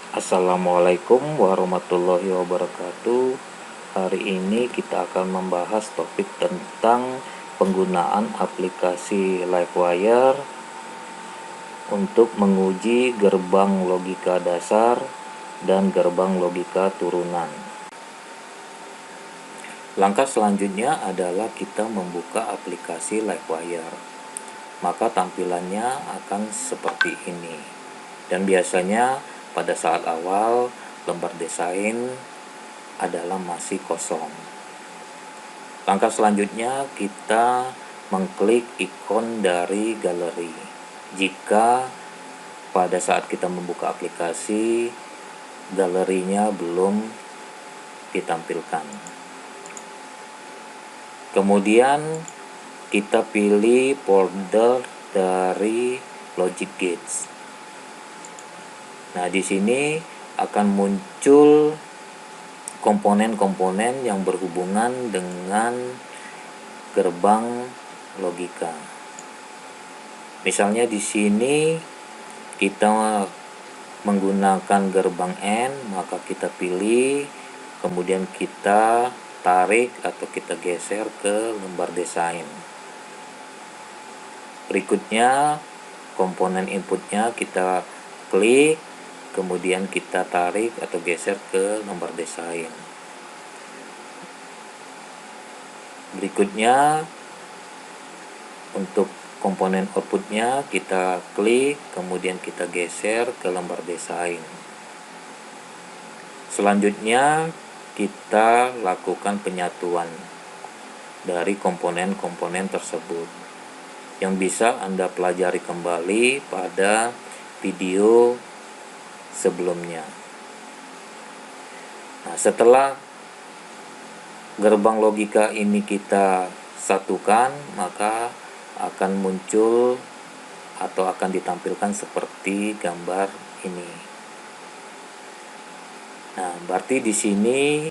Assalamualaikum warahmatullahi wabarakatuh. Hari ini kita akan membahas topik tentang penggunaan aplikasi LiveWire untuk menguji gerbang logika dasar dan gerbang logika turunan. Langkah selanjutnya adalah kita membuka aplikasi LiveWire. Maka tampilannya akan seperti ini. Dan biasanya pada saat awal lembar desain adalah masih kosong. Langkah selanjutnya kita mengklik ikon dari galeri. Jika pada saat kita membuka aplikasi galerinya belum ditampilkan. Kemudian kita pilih folder dari Logic Gates. Nah, di sini akan muncul komponen-komponen yang berhubungan dengan gerbang logika. Misalnya di sini kita menggunakan gerbang N, maka kita pilih, kemudian kita tarik atau kita geser ke lembar desain. Berikutnya komponen inputnya kita klik, kemudian kita tarik atau geser ke lembar desain. Berikutnya untuk komponen outputnya kita klik, kemudian kita geser ke lembar desain. Selanjutnya kita lakukan penyatuan dari komponen-komponen tersebut yang bisa Anda pelajari kembali pada video sebelumnya. Nah, setelah gerbang logika ini kita satukan, maka akan muncul atau akan ditampilkan seperti gambar ini. Nah, berarti di sini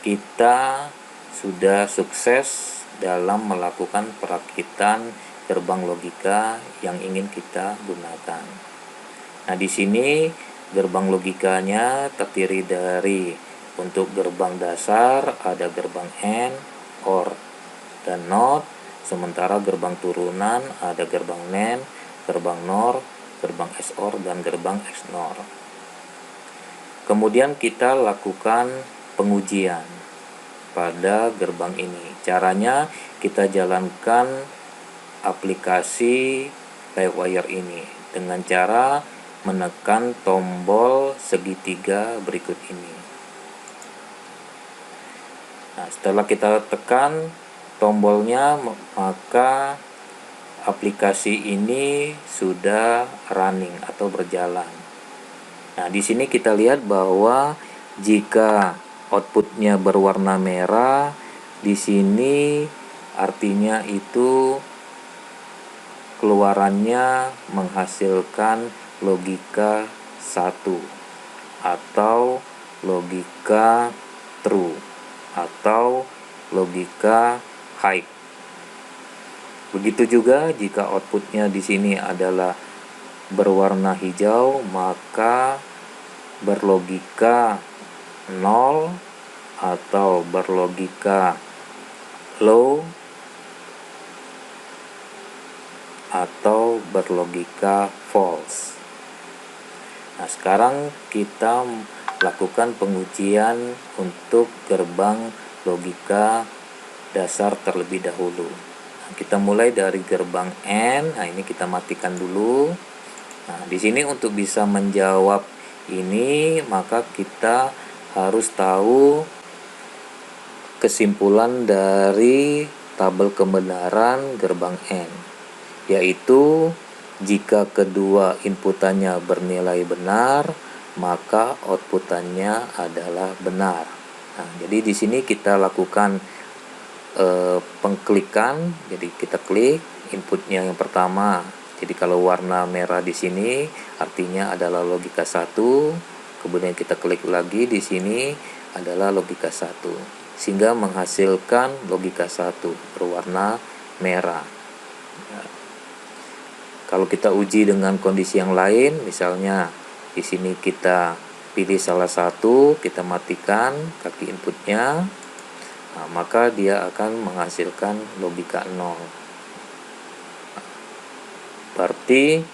kita sudah sukses dalam melakukan perakitan gerbang logika yang ingin kita gunakan. Nah, di sini gerbang logikanya terdiri dari untuk gerbang dasar ada gerbang AND, OR, dan NOT, sementara gerbang turunan ada gerbang NAND, gerbang NOR, gerbang XOR, dan gerbang XNOR. Kemudian kita lakukan pengujian pada gerbang ini. Caranya kita jalankan aplikasi LiveWire ini dengan cara menekan tombol segitiga berikut ini. Nah, setelah kita tekan tombolnya, maka aplikasi ini sudah running atau berjalan. Nah, di sini kita lihat bahwa jika outputnya berwarna merah, di sini artinya itu keluarannya menghasilkan logika 1 atau logika true atau logika high. Begitu juga jika outputnya di sini adalah berwarna hijau, maka berlogika 0 atau berlogika low atau berlogika false. Nah, sekarang kita lakukan pengujian untuk gerbang logika dasar terlebih dahulu. Nah, kita mulai dari gerbang N. Nah, ini kita matikan dulu. Nah, di sini untuk bisa menjawab ini, maka kita harus tahu kesimpulan dari tabel kebenaran gerbang N, yaitu jika kedua inputannya bernilai benar, maka outputannya adalah benar. Nah, jadi di sini kita lakukan pengklikan. Jadi kita klik inputnya yang pertama. Jadi kalau warna merah di sini artinya adalah logika 1, kemudian kita klik lagi di sini adalah logika 1, sehingga menghasilkan logika 1 berwarna merah. Nah, kalau kita uji dengan kondisi yang lain, misalnya di sini kita pilih salah satu, kita matikan kaki inputnya, nah, maka dia akan menghasilkan logika 0. Berarti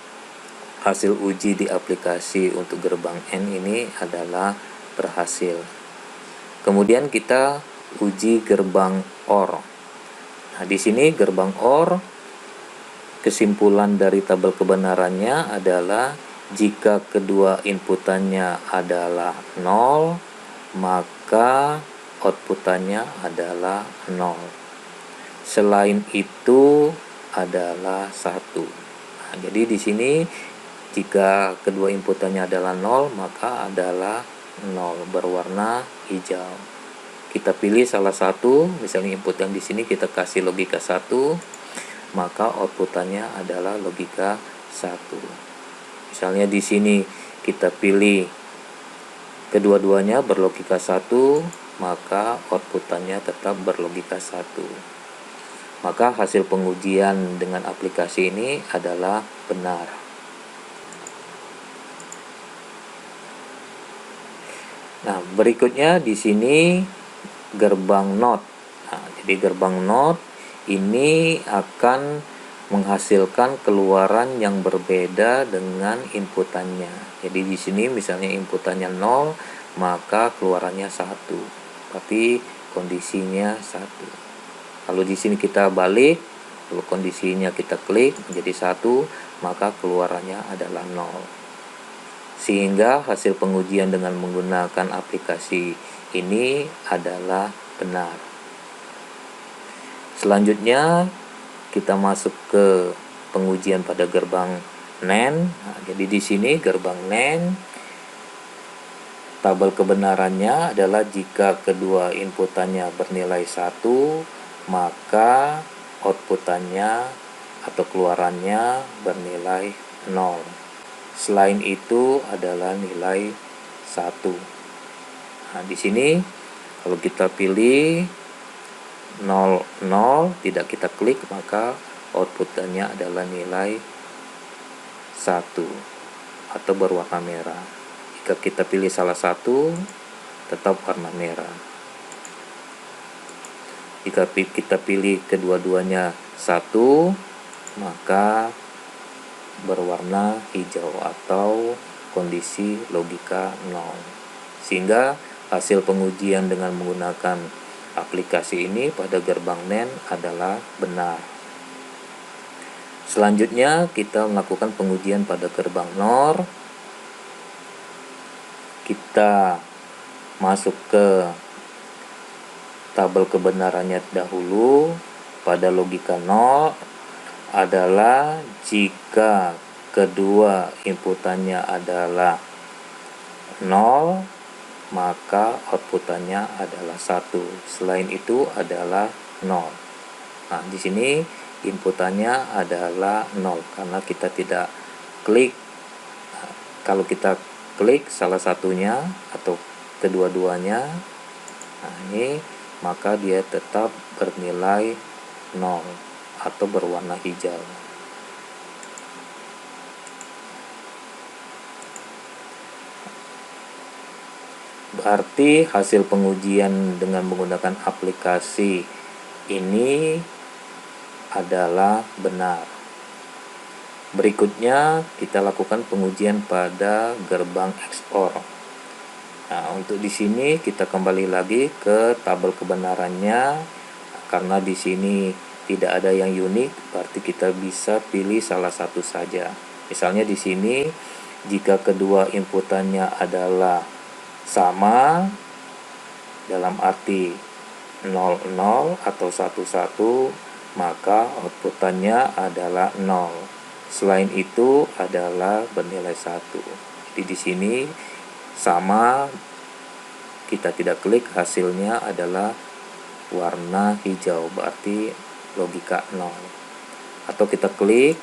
hasil uji di aplikasi untuk gerbang N ini adalah berhasil. Kemudian kita uji gerbang OR. Nah, di sini gerbang OR, kesimpulan dari tabel kebenarannya adalah jika kedua inputannya adalah 0, maka outputannya adalah 0. Selain itu adalah 1. Nah, jadi di sini jika kedua inputannya adalah 0, maka adalah 0 berwarna hijau. Kita pilih salah satu, misalnya input yang di sini kita kasih logika 1, maka outputannya adalah logika 1. Misalnya di sini kita pilih kedua-duanya berlogika 1, maka outputannya tetap berlogika 1. Maka hasil pengujian dengan aplikasi ini adalah benar. Nah, berikutnya di sini gerbang NOT. Nah, jadi gerbang NOT ini akan menghasilkan keluaran yang berbeda dengan inputannya. Jadi di sini misalnya inputannya 0, maka keluarannya 1. Berarti kondisinya 1. Kalau di sini kita balik, kalau kondisinya kita klik menjadi 1, maka keluarannya adalah 0. Sehingga hasil pengujian dengan menggunakan aplikasi ini adalah benar. Selanjutnya kita masuk ke pengujian pada gerbang NAND. Nah, jadi di sini gerbang NAND, tabel kebenarannya adalah jika kedua inputannya bernilai 1, maka outputannya atau keluarannya bernilai 0. Selain itu adalah nilai 1. Nah, di sini kalau kita pilih 0, 0, tidak kita klik, maka outputannya adalah nilai 1 atau berwarna merah. Jika kita pilih salah satu, tetap warna merah. Jika kita pilih kedua-duanya 1, maka berwarna hijau atau kondisi logika 0. Sehingga hasil pengujian dengan menggunakan aplikasi ini pada gerbang NAND adalah benar. Selanjutnya kita melakukan pengujian pada gerbang NOR. Kita masuk ke tabel kebenarannya dahulu. Pada logika 0 adalah jika kedua inputannya adalah 0, maka outputannya adalah 1. Selain itu adalah 0. Nah, di sini inputannya adalah 0 karena kita tidak klik. Nah, kalau kita klik salah satunya atau kedua-duanya, nah ini maka dia tetap bernilai 0 atau berwarna hijau. Berarti hasil pengujian dengan menggunakan aplikasi ini adalah benar. Berikutnya kita lakukan pengujian pada gerbang XOR. Nah, untuk di sini kita kembali lagi ke tabel kebenarannya. Karena di sini tidak ada yang unik, berarti kita bisa pilih salah satu saja. Misalnya di sini jika kedua inputannya adalah sama, dalam arti 00 atau 11, maka outputannya adalah 0. Selain itu adalah bernilai 1. Jadi di sini sama, kita tidak klik, hasilnya adalah warna hijau, berarti logika 0. Atau kita klik,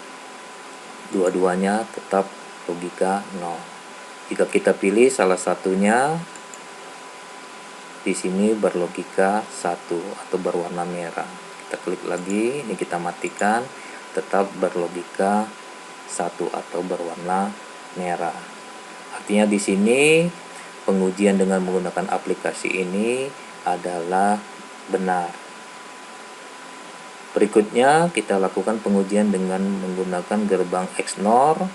dua-duanya tetap logika 0. Jika kita pilih salah satunya, di sini berlogika 1 atau berwarna merah. Kita klik lagi, ini kita matikan, tetap berlogika 1 atau berwarna merah. Artinya di sini pengujian dengan menggunakan aplikasi ini adalah benar. Berikutnya kita lakukan pengujian dengan menggunakan gerbang XNOR.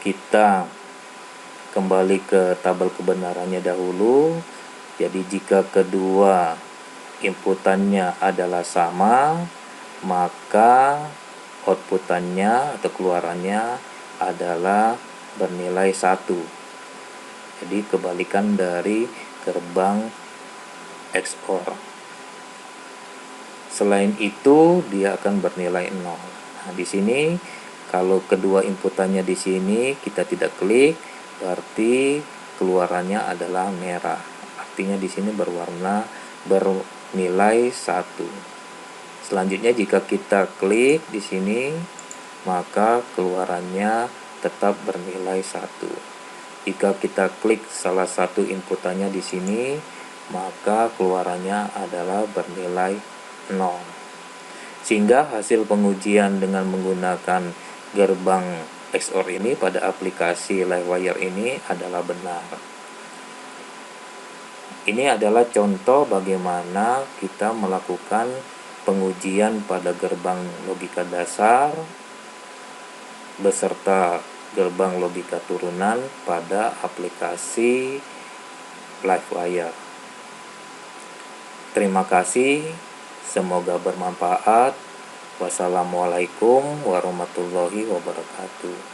Kita kembali ke tabel kebenarannya dahulu. Jadi jika kedua inputannya adalah sama, maka outputannya atau keluarannya adalah bernilai 1. Jadi kebalikan dari gerbang XOR. Selain itu dia akan bernilai 0. Nah, di sini kalau kedua inputannya di sini kita tidak klik, berarti keluarannya adalah merah. Artinya di sini bernilai 1. Selanjutnya jika kita klik di sini, maka keluarannya tetap bernilai 1. Jika kita klik salah satu inputannya di sini, maka keluarannya adalah bernilai 0. Sehingga hasil pengujian dengan menggunakan gerbang XOR ini pada aplikasi Livewire ini adalah benar. Ini adalah contoh bagaimana kita melakukan pengujian pada gerbang logika dasar beserta gerbang logika turunan pada aplikasi Livewire. Terima kasih, semoga bermanfaat. Wassalamualaikum warahmatullahi wabarakatuh.